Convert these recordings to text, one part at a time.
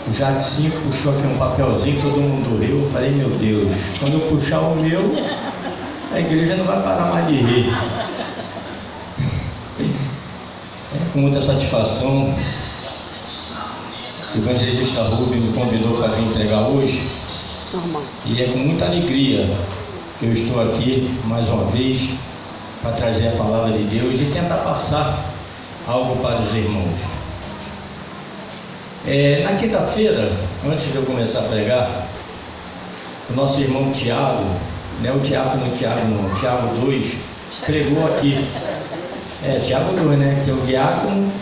O Jackson puxou aqui um papelzinho, todo mundo riu. Eu falei, meu Deus, quando eu puxar o meu, a igreja não vai parar mais de rir. É com muita satisfação, o evangelista Rubem me convidou para vir pregar hoje. E é com muita alegria que eu estou aqui mais uma vez para trazer a palavra de Deus e tentar passar algo para os irmãos. Na quinta-feira, antes de eu começar a pregar, o nosso irmão Tiago, não é o Tiago Tiago 2, pregou aqui. Tiago 2, né? Tem o diácono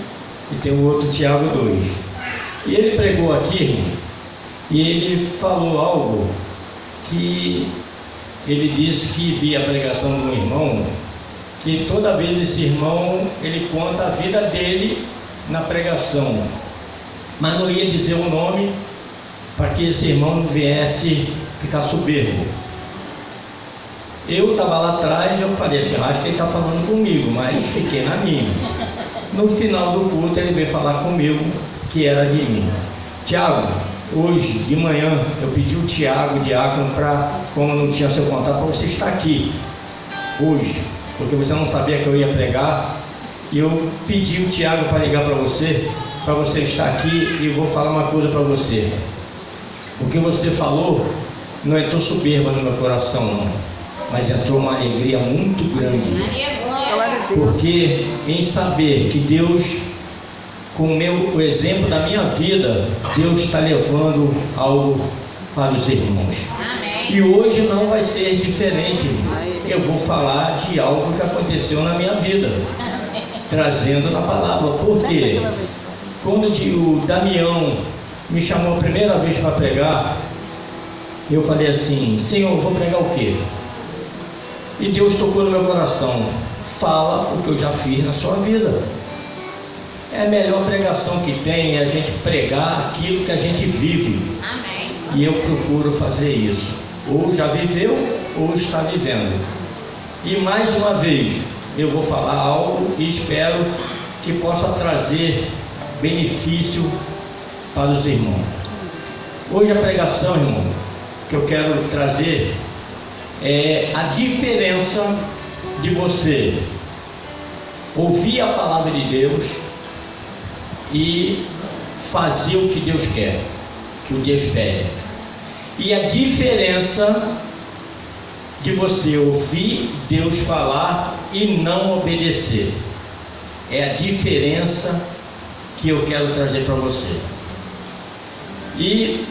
e tem o outro Tiago 2. E ele pregou aqui e ele falou algo que ele disse que via a pregação de um irmão, que toda vez esse irmão ele conta a vida dele na pregação, mas não ia dizer o nome para que esse irmão não viesse ficar soberbo. Eu estava lá atrás, eu falei assim, acho que ele está falando comigo, mas fiquei na minha. No final do culto ele veio falar comigo que era de mim. Tiago, hoje de manhã eu pedi o Tiago, diácono, para, como não tinha seu contato, para você estar aqui hoje, porque você não sabia que eu ia pregar, e eu pedi o Tiago para ligar para você estar aqui, e eu vou falar uma coisa para você. O que você falou não entrou soberba no meu coração, não, mas entrou uma alegria muito grande, porque em saber que Deus, com o exemplo da minha vida, Deus está levando algo para os irmãos. Amém. E hoje não vai ser diferente. Eu vou falar de algo que aconteceu na minha vida, trazendo na palavra. Por quê? Quando o Damião me chamou a primeira vez para pregar, eu falei assim, Senhor, eu vou pregar o quê? E Deus tocou no meu coração, fala o que eu já fiz na sua vida. É a melhor pregação que tem, é a gente pregar aquilo que a gente vive. Amém. E eu procuro fazer isso. Ou já viveu, ou está vivendo. E mais uma vez, eu vou falar algo e espero que possa trazer benefício para os irmãos. Hoje a pregação, irmão, que eu quero trazer é a diferença de você ouvir a palavra de Deus e fazer o que Deus quer, que o Deus pede, e a diferença de você ouvir Deus falar e não obedecer. É a diferença que eu quero trazer para você. E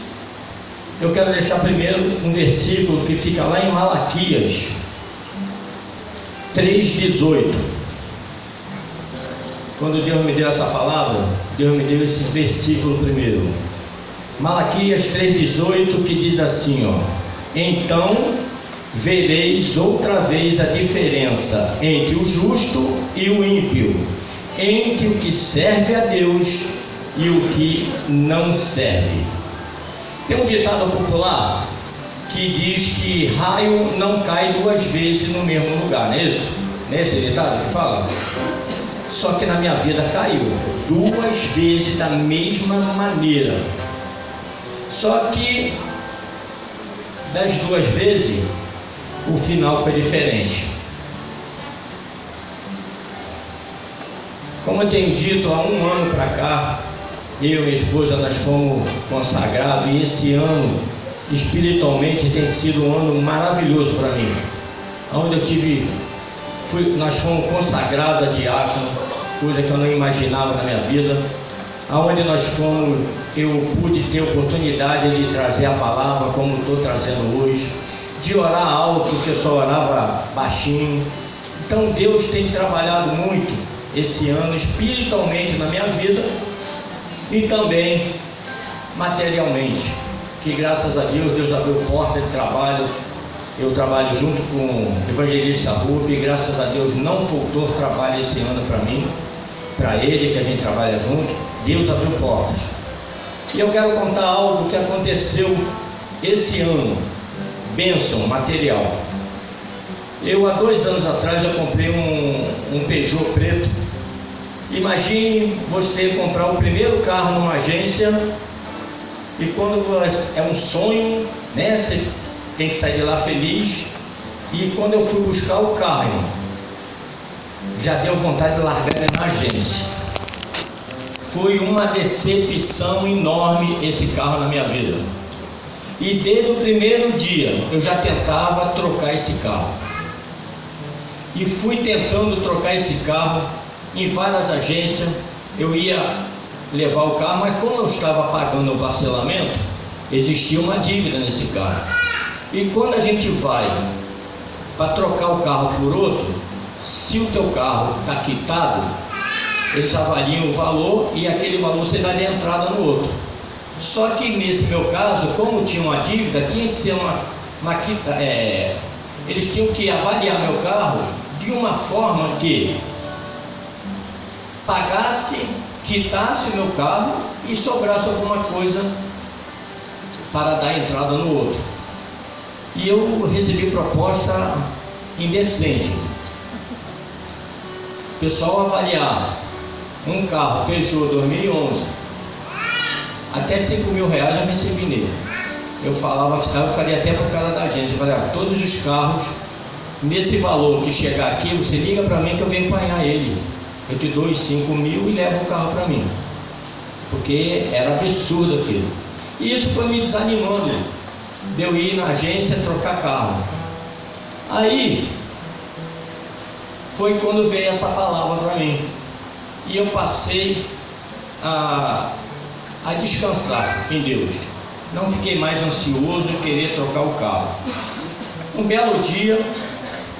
eu quero deixar primeiro um versículo que fica lá em Malaquias 3,18. Quando Deus me deu essa palavra, Deus me deu esse versículo primeiro. Malaquias 3,18, que diz assim, ó: então vereis outra vez a diferença entre o justo e o ímpio, entre o que serve a Deus e o que não serve. Tem um ditado popular que diz que raio não cai duas vezes no mesmo lugar, não é isso? Não é esse ditado que fala? Só que na minha vida caiu duas vezes da mesma maneira. Só que das duas vezes o final foi diferente. Como eu tenho dito, há um ano para cá, eu e minha esposa nós fomos consagrados, e esse ano espiritualmente tem sido um ano maravilhoso para mim. Onde nós fomos consagrados a diácono, coisa que eu não imaginava na minha vida. Aonde nós fomos, eu pude ter oportunidade de trazer a palavra como estou trazendo hoje, de orar alto, porque eu só orava baixinho. Então Deus tem trabalhado muito esse ano espiritualmente na minha vida e também materialmente, que graças a Deus abriu porta de trabalho. Eu trabalho junto com o evangelista Rubem, e graças a Deus não faltou trabalho esse ano para mim, para ele, que a gente trabalha junto. Deus abriu portas. E eu quero contar algo que aconteceu esse ano, bênção material. Eu há 2 anos atrás eu comprei um Peugeot preto. Imagine você comprar o primeiro carro numa agência E quando é um sonho, né, você tem que sair de lá feliz. E quando eu fui buscar o carro, irmão, já deu vontade de largar ele na agência. Foi uma decepção enorme esse carro na minha vida. E desde o primeiro dia eu já tentava trocar esse carro. E fui tentando trocar esse carro em várias agências. Eu ia levar o carro, mas como eu estava pagando o parcelamento, existia uma dívida nesse carro. E quando a gente vai para trocar o carro por outro, se o teu carro está quitado, eles avaliam o valor e aquele valor você dá de entrada no outro. Só que nesse meu caso, como tinha uma dívida, tinha que ser eles tinham que avaliar meu carro de uma forma que pagasse, quitasse o meu carro e sobrasse alguma coisa para dar entrada no outro. E eu recebi proposta indecente. O pessoal avaliar um carro Peugeot 2011 até 5 mil reais eu recebi nele. Eu faria até por cara da agência. Eu falei, todos os carros nesse valor que chegar aqui, você liga para mim que eu venho apanhar ele. Eu te dou os 5 mil e levo o carro para mim. Porque era absurdo aquilo. E isso foi me desanimando de eu ir na agência trocar carro. Aí foi quando veio essa palavra para mim. E eu passei a descansar em Deus. Não fiquei mais ansioso em querer trocar o carro. Um belo dia,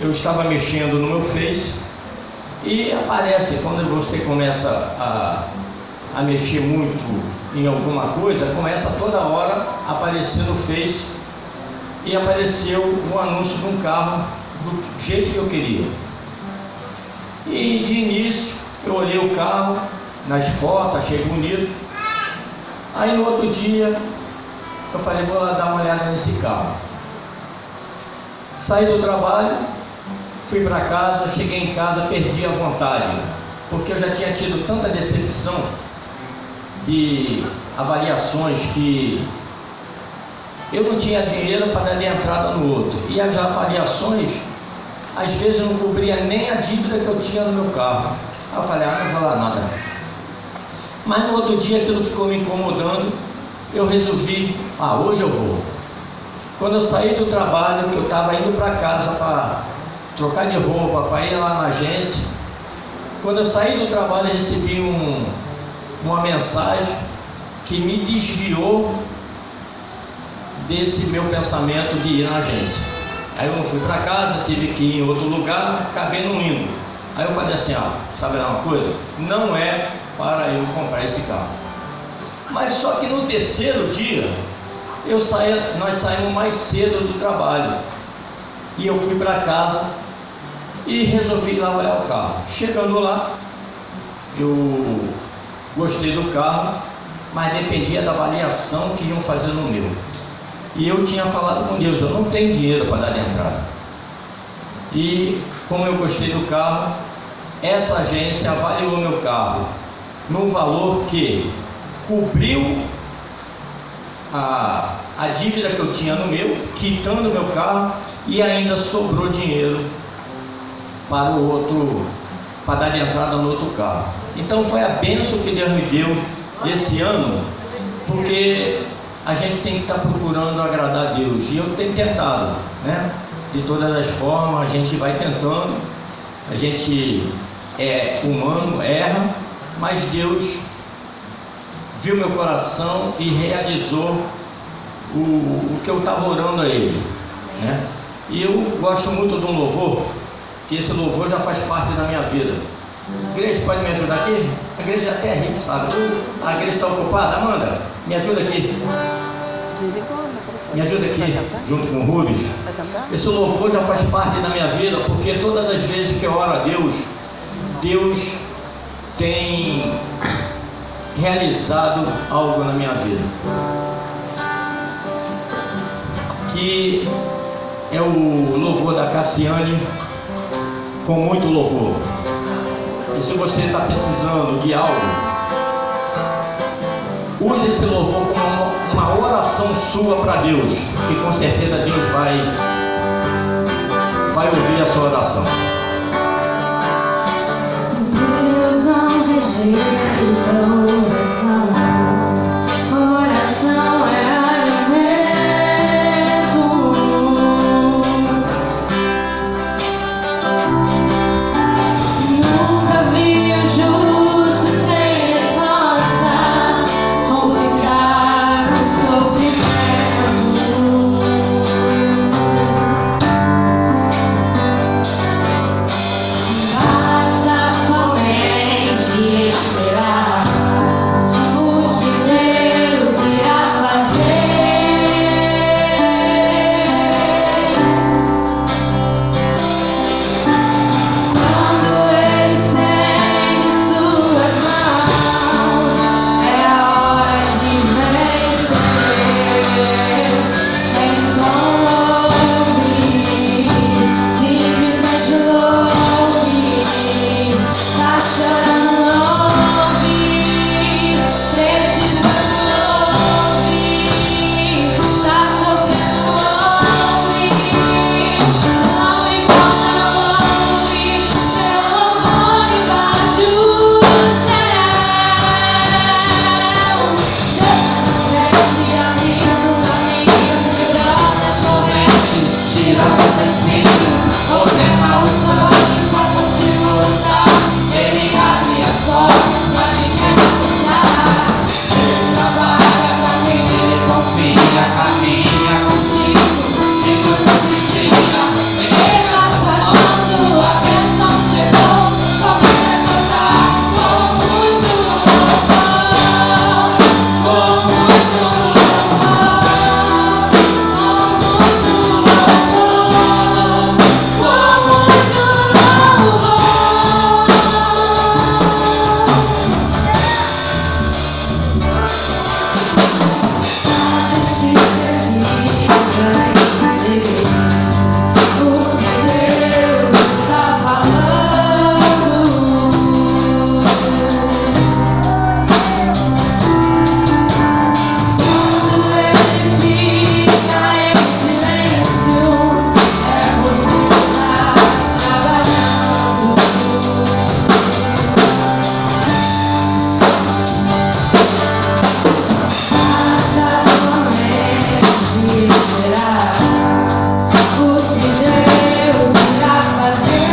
eu estava mexendo no meu Face e aparece, quando você começa a mexer muito em alguma coisa, começa toda hora a aparecer no Face, e apareceu um anúncio de um carro do jeito que eu queria. E de início eu olhei o carro nas fotos, achei bonito. Aí no outro dia eu falei, vou lá dar uma olhada nesse carro. Saí do trabalho, fui para casa, cheguei em casa, perdi a vontade, porque eu já tinha tido tanta decepção de avaliações que eu não tinha dinheiro para dar de entrada no outro. E as avaliações, às vezes, não cobria nem a dívida que eu tinha no meu carro. Aí eu falei, não vou falar nada. Mas no outro dia aquilo ficou me incomodando. Eu resolvi, hoje eu vou. Quando eu saí do trabalho, que eu estava indo para casa para trocar de roupa, para ir lá na agência, quando eu saí do trabalho, eu recebi uma mensagem que me desviou desse meu pensamento de ir na agência. Aí eu fui para casa, tive que ir em outro lugar, acabei não indo. Aí eu falei assim, sabe uma coisa? Não é para eu comprar esse carro. Mas só que no terceiro dia, nós saímos mais cedo do trabalho. E eu fui para casa e resolvi ir lá olhar o carro. Chegando lá, eu gostei do carro, mas dependia da avaliação que iam fazer no meu. E eu tinha falado com Deus, eu não tenho dinheiro para dar de entrada. E como eu gostei do carro, essa agência avaliou meu carro num valor que cobriu a dívida que eu tinha no meu, quitando meu carro, e ainda sobrou dinheiro para o outro, para dar de entrada no outro carro. Então foi a bênção que Deus me deu esse ano, porque a gente tem que estar procurando agradar a Deus, e eu tenho tentado, né? De todas as formas, a gente vai tentando, a gente é humano, erra, mas Deus viu meu coração e realizou o que eu estava orando a Ele, né? E eu gosto muito de um louvor, que esse louvor já faz parte da minha vida. A igreja pode me ajudar aqui? A igreja até a gente sabe. A igreja está ocupada? Amanda, me ajuda aqui. Me ajuda aqui, junto com o Rubens. Esse louvor já faz parte da minha vida, porque todas as vezes que eu oro a Deus, Deus tem realizado algo na minha vida, que é o louvor da Cassiane, com muito louvor. E se você está precisando de algo, use esse louvor como uma oração sua para Deus, que com certeza Deus vai ouvir a sua oração. Deus não rejeita oração. Oração é alimento. Nunca vi o justo sem resposta ou ficar no sofrimento. Basta somente esperar o que Deus irá fazer. Quando Ele estende suas mãos, é a hora de vencer. Então louve, simplesmente louve. Tá chorando, louve. Precisando, louve. Tá sofrendo, louve. Não importa, louve. Seu louvor invade o céu. Desce abrindo caminho, quebrando as correntes, tirando os espinhos, ordena os sonhos pra contigo lutar. Ele abre as portas pra ninguém não fechar. Ele trabalha pra quem nele confia, caminha contigo, de noite e de dia. Pega as tuas mãos, tua bênção chegou. Começa a cantar com muito louvor, com muito louvor, com muito louvor. A gente precisa entender o que Deus está falando. Quando Ele fica em silêncio, é porque está trabalhando. Basta somente esperar o que Deus irá fazer.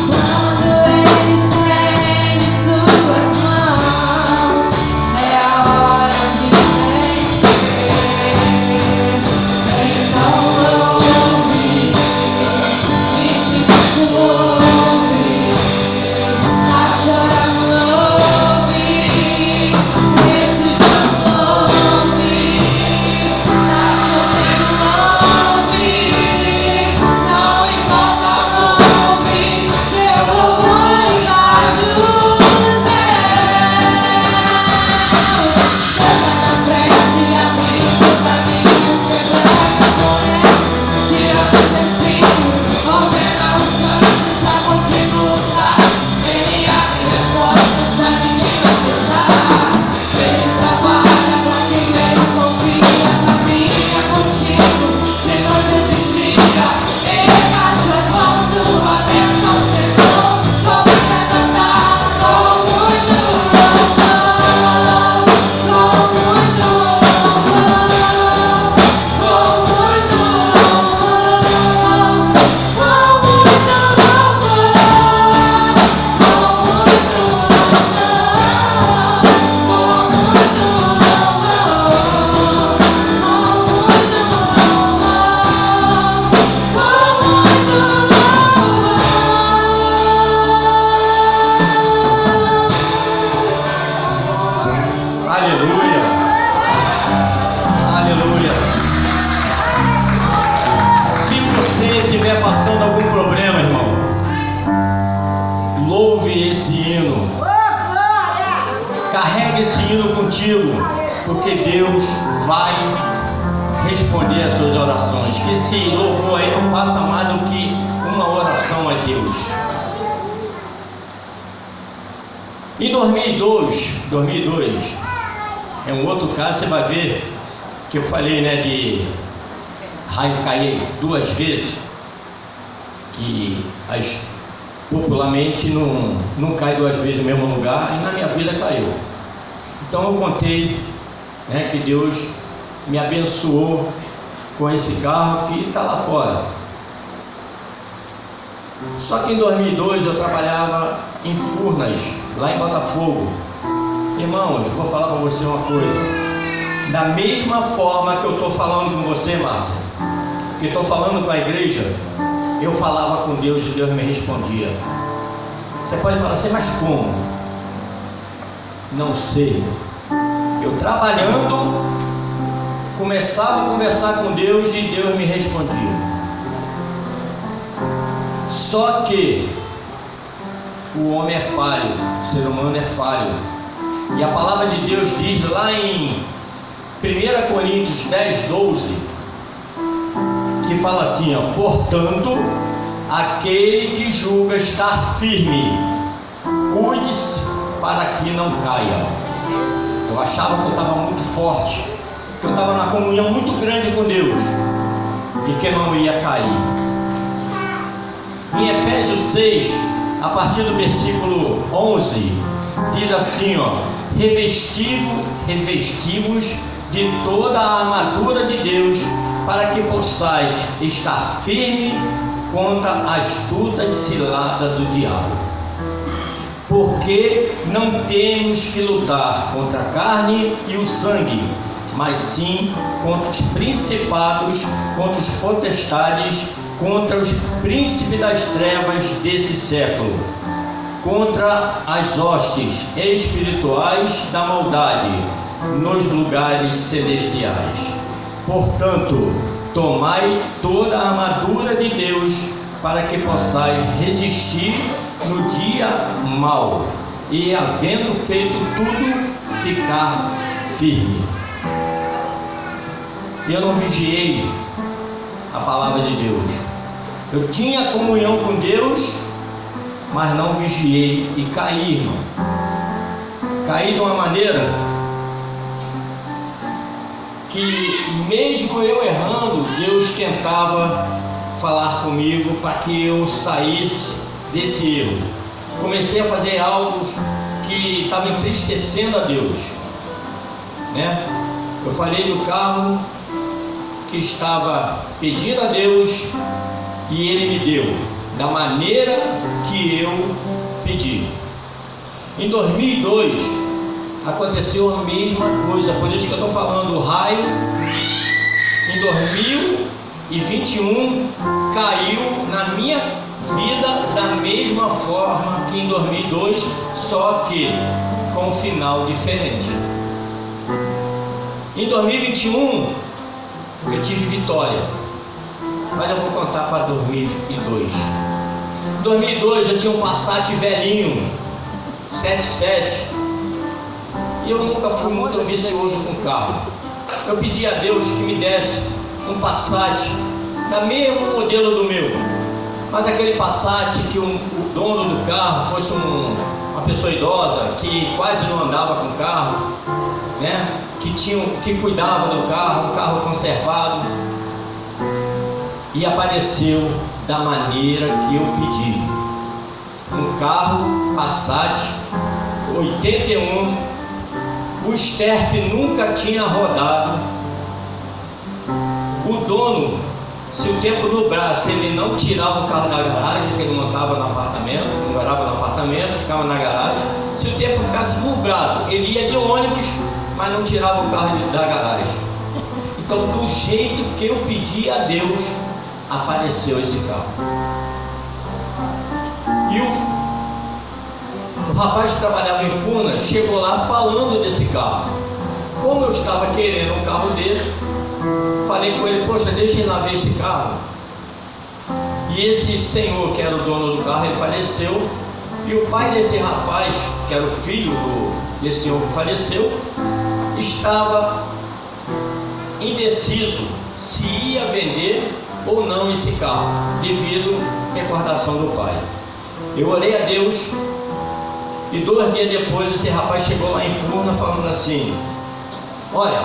Quando Ele estende suas mãos, é a hora de vencer. Então louve, simplesmente louve. Tá chorando, louve. Precisando, louve. Tá sofrendo, louve. Não importa, louve. Seu louvor invade o céu. Deus vai na frente, abrindo o caminho, quebrando as correntes, tirando os espinhos, ordena os anjos pra contigo lutar. Ele abre as portas pra ninguém não fechar. Ele trabalha pra quem nele confia, caminha contigo, de noite e de dia. Erga as tuas mãos, tua bênção chegou. Começa a cantar com muito louvor, com muito louvor, com muito louvor, com muito Aleluia, aleluia. Se você estiver passando algum problema, irmão, louve esse hino. Carregue esse hino contigo, porque Deus vai responder às suas orações. Que esse louvor aí não passa mais do que uma oração a Deus. Em 2002 é um outro caso, você vai ver que eu falei, né, de raio cair 2 vezes, que popularmente não cai 2 vezes no mesmo lugar, e na minha vida caiu. Então eu contei, né, que Deus me abençoou com esse carro que está lá fora. Só que em 2002 eu trabalhava em Furnas, lá em Botafogo. Irmãos, vou falar para você uma coisa. Da mesma forma que eu estou falando com você, Márcia, que estou falando com a igreja, eu falava com Deus e Deus me respondia. Você pode falar assim, mas como? Não sei. Eu trabalhando, começava a conversar com Deus e Deus me respondia. Só que o homem é falho, o ser humano é falho. E a palavra de Deus diz lá em 1 Coríntios 10, 12, que fala assim, ó: portanto, aquele que julga estar firme, cuide-se para que não caia. Eu achava que eu estava muito forte, que eu estava na comunhão muito grande com Deus e que não ia cair. Em Efésios 6, a partir do versículo 11, diz assim, ó: revestivos de toda a armadura de Deus, para que possais estar firme contra as astutas ciladas do diabo. Porque não temos que lutar contra a carne e o sangue, mas sim contra os principados, contra os potestades, contra os príncipes das trevas desse século, contra as hostes espirituais da maldade nos lugares celestiais. Portanto, tomai toda a armadura de Deus, para que possais resistir no dia mau, e havendo feito tudo, ficar firme. Eu não vigiei a palavra de Deus. Eu tinha comunhão com Deus, mas não vigiei e caí, irmão. Caí de uma maneira que, mesmo eu errando, Deus tentava falar comigo para que eu saísse desse erro. Comecei a fazer algo que estava entristecendo a Deus, né? Eu falei no carro que estava pedindo a Deus e Ele me deu da maneira que eu pedi. Em 2002 aconteceu a mesma coisa, por isso que eu estou falando, o raio em 2021 caiu na minha vida da mesma forma que em 2002, só que com um final diferente. Em 2021 eu tive vitória, mas eu vou contar para 2002. Em 2002 eu tinha um Passat velhinho, 77, e eu nunca fui muito ambicioso com carro. Eu pedi a Deus que me desse um Passat da mesmo modelo do meu, mas aquele Passat que o dono do carro fosse uma pessoa idosa, que quase não andava com carro, né? Que cuidava do carro, um carro conservado. E apareceu da maneira que eu pedi. Um carro Passat 81, o Sterp nunca tinha rodado. O dono, se o tempo nubrasse, ele não tirava o carro da garagem, que ele montava no apartamento, não morava no apartamento, ficava na garagem. Se o tempo ficasse nublado, ele ia de ônibus, mas não tirava o carro da garagem. Então, do jeito que eu pedi a Deus, apareceu esse carro. E o rapaz que trabalhava em Furnas chegou lá falando desse carro. Como eu estava querendo um carro desse, falei com ele: poxa, deixa eu lá ver esse carro. E esse senhor que era o dono do carro, ele faleceu. E o pai desse rapaz, que era o filho desse senhor que faleceu, estava indeciso se ia vender ou não esse carro, devido à recordação do pai. Eu orei a Deus E 2 dias depois esse rapaz chegou lá em Furna falando assim: olha,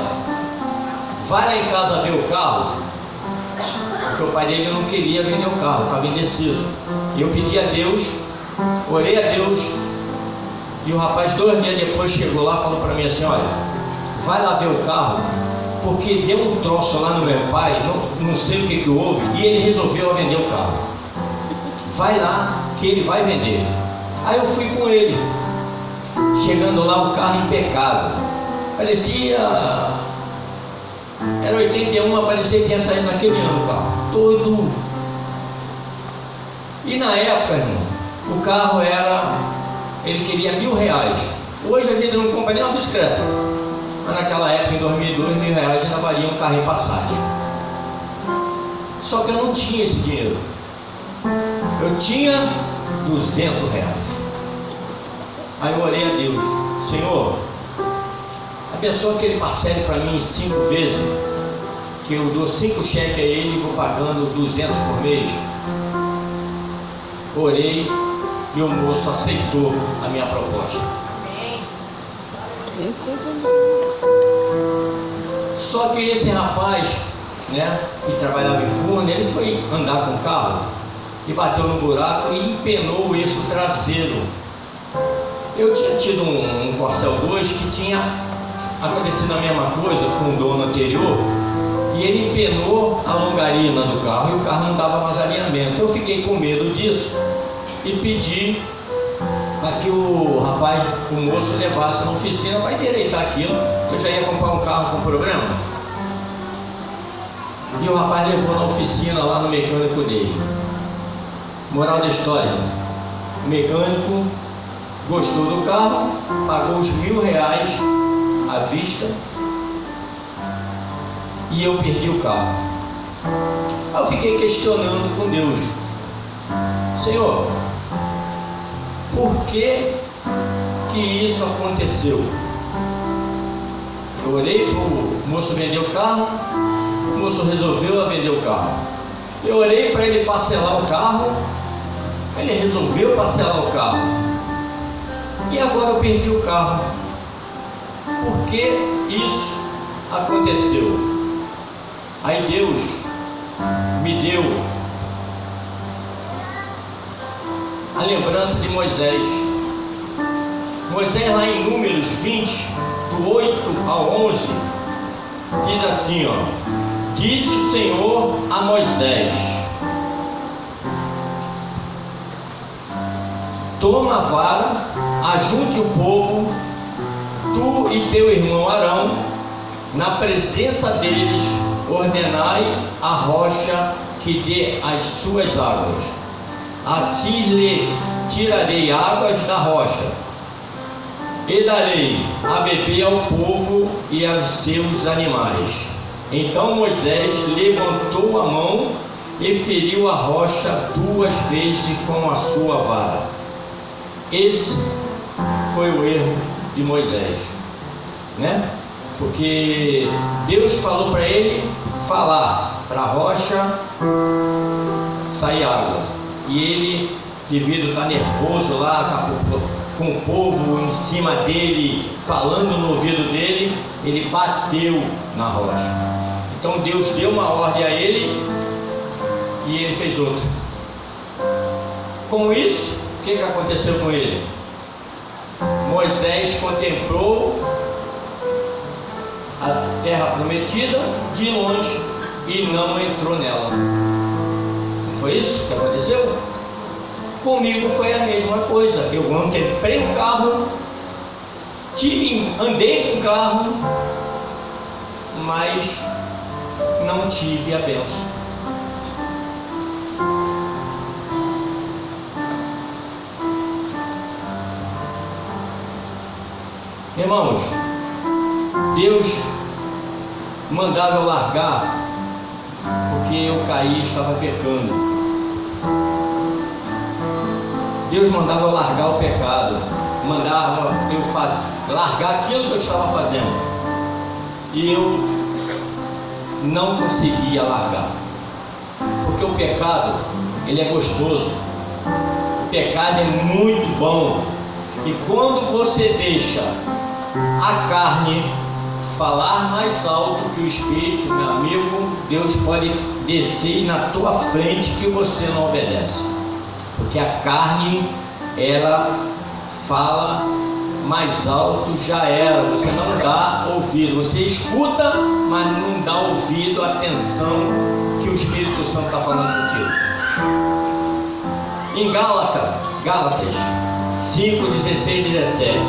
vai lá em casa ver o carro. Porque o pai dele não queria vender o carro, estava indeciso. E eu pedi a Deus, orei a Deus. E o rapaz 2 dias depois chegou lá e falou para mim assim: olha, vai lá ver o carro, porque deu um troço lá no meu pai, não sei o que houve, e ele resolveu vender o carro. Vai lá que ele vai vender. Aí eu fui com ele. Chegando lá, o carro impecável, parecia, era 81, parecia que tinha saído naquele ano o carro, todo. E na época, irmão, o carro era, ele queria R$1.000. Hoje a gente não compra nem uma bicicleta, mas naquela época, em 2002, R$1.000 ainda valia um carrinho Passat. Só que eu não tinha esse dinheiro, eu tinha R$200. Aí eu orei a Deus: Senhor, abençoa que ele parcele para mim em 5 vezes, que eu dou 5 cheques a ele e vou pagando 200 por mês. Orei e o moço aceitou a minha proposta. Só que esse rapaz, né, que trabalhava em Furna, ele foi andar com o carro e bateu no buraco e empenou o eixo traseiro. Eu tinha tido um Corcel 2 que tinha acontecido a mesma coisa com o dono anterior, e ele empenou a longarina do carro e o carro não dava mais alinhamento. Eu fiquei com medo disso e pedi para que o rapaz, o moço, levasse na oficina para endireitar aquilo, que eu já ia comprar um carro com problema. E o rapaz levou na oficina lá no mecânico dele. Moral da história: o mecânico gostou do carro, pagou os R$1.000 à vista e eu perdi o carro. Aí eu fiquei questionando com Deus: Senhor, por que isso aconteceu? Eu orei para o moço vender o carro, o moço resolveu vender o carro. Eu orei para ele parcelar o carro, ele resolveu parcelar o carro. E agora eu perdi o carro. Por que isso aconteceu? Aí Deus me deu a lembrança de Moisés. Moisés, lá em Números 20, do 8 ao 11, diz assim, ó: disse o Senhor a Moisés: toma a vara, ajunte o povo, tu e teu irmão Arão, na presença deles, ordenai a rocha que dê as suas águas. Assim lhe tirarei águas da rocha, e darei a beber ao povo e aos seus animais. Então Moisés levantou a mão e feriu a rocha 2 vezes com a sua vara. Esse foi o erro de Moisés, né? Porque Deus falou para ele falar para a rocha sair água, e ele, devido a estar nervoso lá com o povo em cima dele, falando no ouvido dele, ele bateu na rocha. Então Deus deu uma ordem a ele e ele fez outra. Com isso, o que aconteceu com ele? Moisés contemplou a terra prometida de longe e não entrou nela. Não foi isso que aconteceu? Comigo foi a mesma coisa. Eu contemplei o carro, andei com o carro, mas não tive a bênção. Irmãos, Deus mandava eu largar porque eu caí e estava pecando. Deus mandava eu largar o pecado, mandava eu largar aquilo que eu estava fazendo, e eu não conseguia largar, porque o pecado, ele é gostoso, o pecado é muito bom, E quando você deixa a carne falar mais alto que o Espírito, meu amigo, Deus pode descer na tua frente que você não obedece. Porque a carne, ela fala mais alto, já era, você não dá ouvido, você escuta, mas não dá ouvido, atenção que o Espírito Santo está falando contigo. Em Gálatas 5, 16 e 17,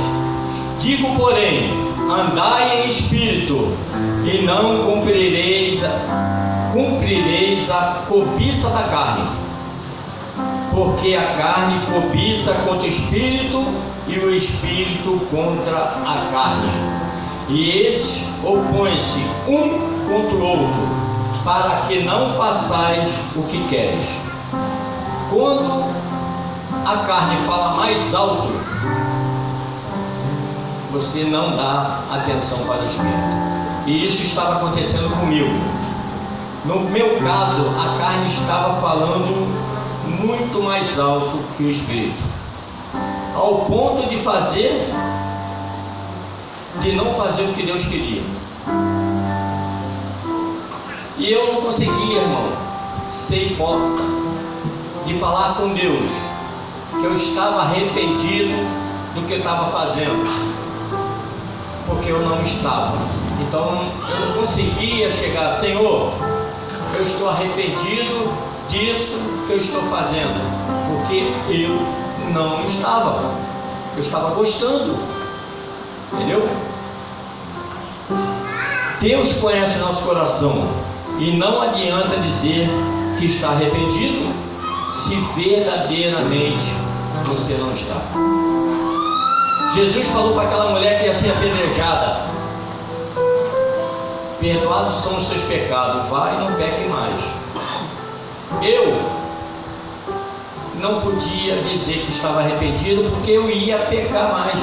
digo, porém, andai em espírito, e não cumprireis a cobiça da carne, porque a carne cobiça contra o espírito, e o espírito contra a carne, e estes opõem-se um contra o outro, para que não façais o que queres. Quando a carne fala mais alto, você não dá atenção para o espírito. E isso estava acontecendo comigo. No meu caso, a carne estava falando muito mais alto que o espírito, ao ponto de não fazer o que Deus queria. E eu não conseguia, irmão, ser hipócrita, de falar com Deus que eu estava arrependido do que eu estava fazendo, porque eu não estava. Então eu não conseguia chegar, Senhor, eu estou arrependido disso que eu estou fazendo, porque eu não estava, eu estava gostando, entendeu? Deus conhece nosso coração, e não adianta dizer que está arrependido se verdadeiramente você não está. Jesus falou para aquela mulher que ia ser apedrejada: perdoados são os seus pecados, vai e não peque mais. Eu não podia dizer que estava arrependido, porque eu ia pecar mais,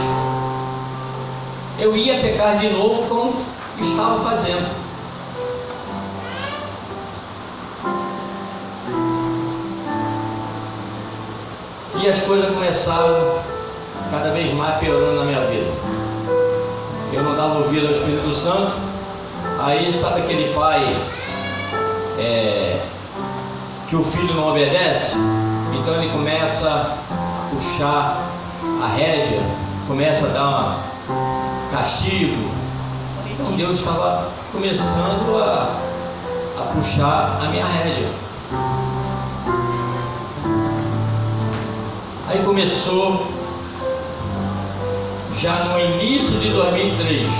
eu ia pecar de novo como estava fazendo. E as coisas começaram cada vez mais piorando na minha vida. Eu não dava ouvido ao Espírito Santo. Aí sabe aquele pai que o filho não obedece? Então ele começa a puxar a rédea, começa a dar castigo. Então Deus estava começando a puxar a minha rédea. Aí começou já no início de 2003.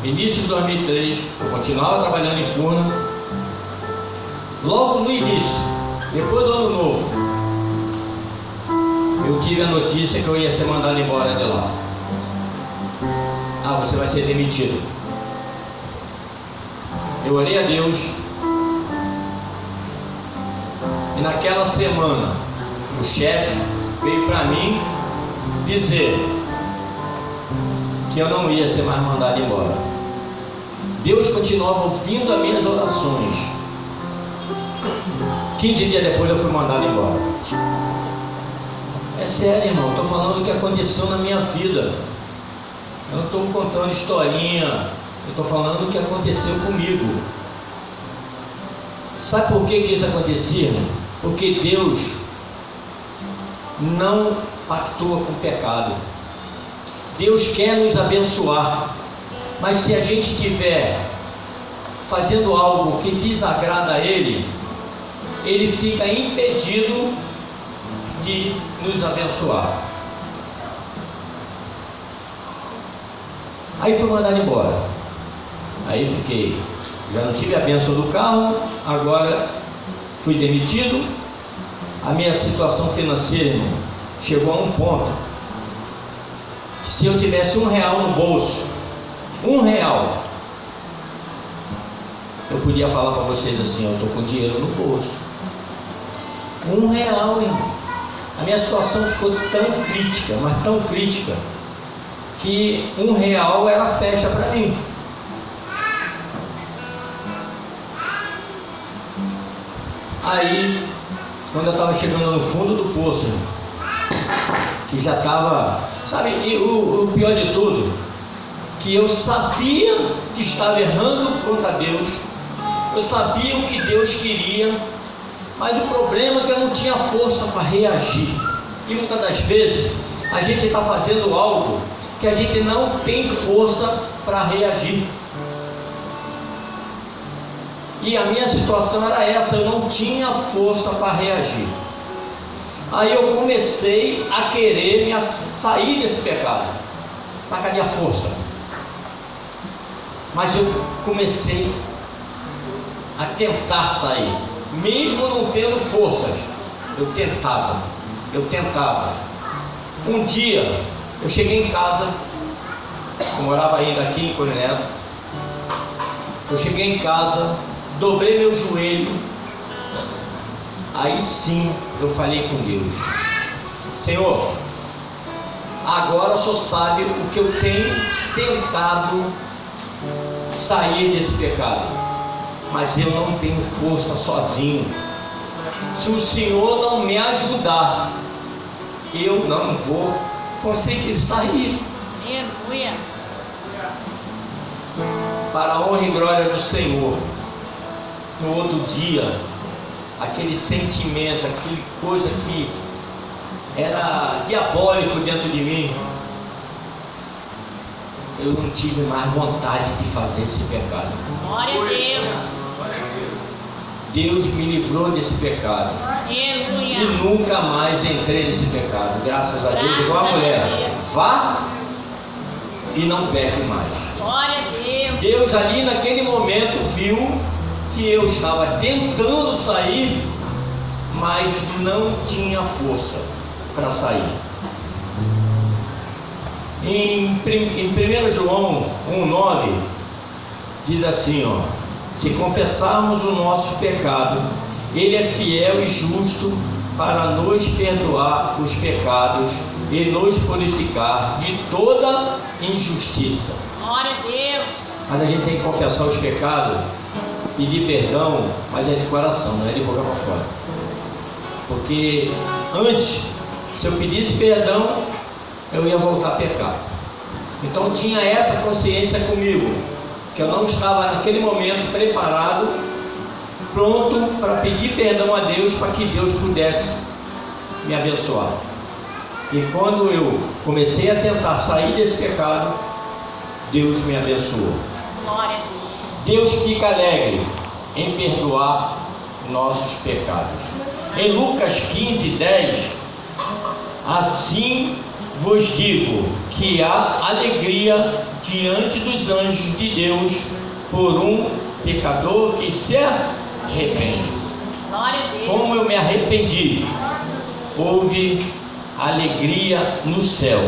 Início de 2003, eu continuava trabalhando em Furna. Logo no início, depois do ano novo, eu tive a notícia que eu ia ser mandado embora de lá. Ah, você vai ser demitido. Eu orei a Deus, e naquela semana o chefe veio para mim dizer que eu não ia ser mais mandado embora. Deus continuava ouvindo as minhas orações. 15 dias depois eu fui mandado embora. É sério, irmão, estou falando o que aconteceu na minha vida. Eu não estou contando historinha, eu estou falando o que aconteceu comigo. Sabe por que isso acontecia? Porque Deus não pactua com o pecado. Deus quer nos abençoar, mas se a gente estiver fazendo algo que desagrada a Ele, Ele fica impedido de nos abençoar. Aí fui mandado embora. Aí fiquei, já não tive a bênção do carro, agora fui demitido. A minha situação financeira, irmão, chegou a um ponto que se eu tivesse R$1 no bolso, R$1, eu podia falar para vocês assim: eu estou com dinheiro no bolso. R$1, irmão. A minha situação ficou tão crítica, mas tão crítica, que R$1 era festa para mim. Aí, quando eu estava chegando no fundo do poço, que já estava, sabe, e o pior de tudo, que eu sabia que estava errando contra Deus, eu sabia o que Deus queria, mas o problema é que eu não tinha força para reagir. E muitas das vezes a gente está fazendo algo que a gente não tem força para reagir. E a minha situação era essa, eu não tinha força para reagir. Aí eu comecei a querer sair desse pecado. Mas cadê a força? Mas eu comecei a tentar sair, mesmo não tendo forças. Eu tentava. Um dia eu cheguei em casa, eu morava ainda aqui em Coronel Neto. Eu cheguei em casa, dobrei meu joelho. Aí sim eu falei com Deus: Senhor, agora o Senhor sabe o que eu tenho tentado sair desse pecado, mas eu não tenho força sozinho. Se o Senhor não me ajudar, eu não vou conseguir sair. Aleluia. Para a honra e glória do Senhor, no outro dia, aquele sentimento, aquela coisa que era diabólico dentro de mim, eu não tive mais vontade de fazer esse pecado. Glória a Deus. Deus me livrou desse pecado. Aleluia. E nunca mais entrei nesse pecado. Graças a Deus. Graças Igual a mulher. a Deus. Vá e não peque mais. Glória a Deus. Deus ali naquele momento viu que eu estava tentando sair, mas não tinha força para sair. Em 1 João 1,9 diz assim, ó: se confessarmos o nosso pecado, Ele é fiel e justo para nos perdoar os pecados e nos purificar de toda injustiça. Glória a Deus. Mas a gente tem que confessar os pecados, pedir perdão, mas é de coração, não é de boca para fora. Porque antes, se eu pedisse perdão, eu ia voltar a pecar. Então tinha essa consciência comigo, que eu não estava naquele momento preparado, pronto para pedir perdão a Deus, para que Deus pudesse me abençoar. E quando eu comecei a tentar sair desse pecado, Deus me abençoou. Glória a Deus fica alegre em perdoar nossos pecados. Em Lucas 15:10, assim vos digo que há alegria diante dos anjos de Deus por um pecador que se arrepende. Deus. Glória a Deus. Como eu me arrependi, houve alegria no céu.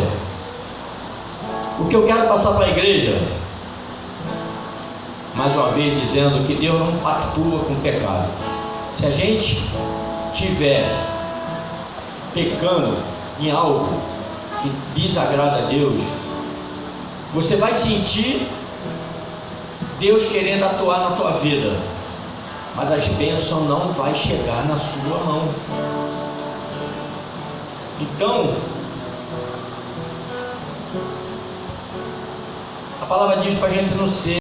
O que eu quero passar para a igreja, mais uma vez dizendo que Deus não pactua com o pecado. Se a gente estiver pecando em algo que desagrada a Deus, você vai sentir Deus querendo atuar na tua vida, mas as bênçãos não vai chegar na sua mão. Então, a palavra diz para a gente não ser